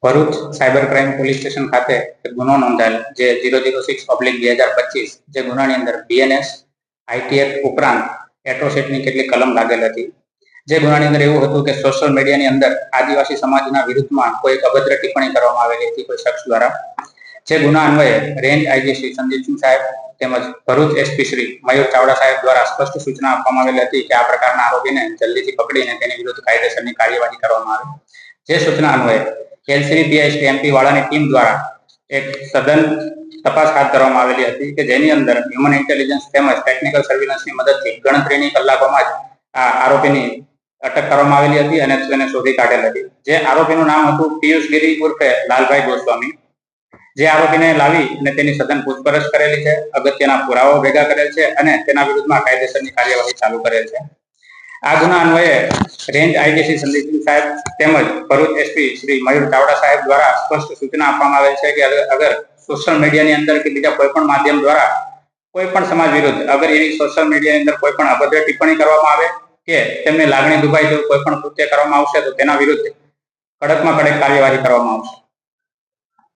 Bharuch cyber crime police station ખાતે એક ગુનો નોંધાયેલ જે 006/2025 જે ગુનાની અંદર બીએનએસ આઈટીએફ ઉપરાંત એટ્રોસિટીની કેટલીક કલમ લાગેલ હતી। જે ગુનાની અંદર એવું હતું કે સોશિયલ મીડિયાની અંદર આદિવાસી સમાજના વિરુદ્ધમાં કોઈ અભદ્ર ટિપ્પણી કરવામાં આવેલી હતી કોઈ શખ્સ દ્વારા। જે ગુના અન્વયે રેન્જ આઈજી શ્રી સંદીપસિંહ સાહેબ તેમજ ભરૂચ એસપી શ્રી મયુર ચાવડા સાહેબ દ્વારા સ્પષ્ટ સૂચના આપવામાં આવેલી હતી કે આ પ્રકારના આરોપીને જલ્દીથી પકડીને તેની વિરુદ્ધ કાયદેસરની કાર્યવાહી કરવામાં આવે। જે સૂચના અન્વયે એલસીબી પીઆઈ એમપી વાળાની ટીમ દ્વારા એક સઘન તપાસ હાથ ધરવામાં આવેલી હતી કે જેની અંદર હ્યુમન ઇન્ટેલિજન્સ તેમજ ટેકનિકલ સર્વેલન્સની મદદથી ગણતરીની કલાકોમાં જ આ આરોપીની અટક કરવામાં આવેલી હતી અને તેને શોધી કાઢેલ હતી। જે આરોપીનું નામ હતું પિયુષ ગિરી ઉર્ફે લાલભાઈ ગોસ્વામી। જે આરોપીને લાવી અને તેની સઘન પૂછપરછ કરેલી છે, અગત્યના પુરાવાઓ ભેગા કરેલ છે અને તેના વિરુદ્ધમાં કાયદેસરની કાર્યવાહી ચાલુ કરેલ છે। આ ગુના અન્વયે રેન્જ આઈજી શ્રી સંદીપસિંહ સાહેબ તેમજ ભરૂચ એસપી શ્રી મયુર ચાવડા સાહેબ દ્વારા સ્પષ્ટ સૂચના આપવામાં આવેલ છે કે અગર સોશિયલ મીડિયાની અંદર કે બીજા કોઈ પણ માધ્યમ દ્વારા કોઈ પણ સમાજ વિરુદ્ધ અગર એની સોશિયલ મીડિયાની અંદર કોઈ પણ અભદ્ર ટિપ્પણી કરવામાં આવે કે તેમને લાગણી દુભાય તેવું કોઈ પણ કૃત્ય કરવામાં આવશે તો તેના વિરુદ્ધ કડકમાં કડક કાર્યવાહી કરવામાં આવશે।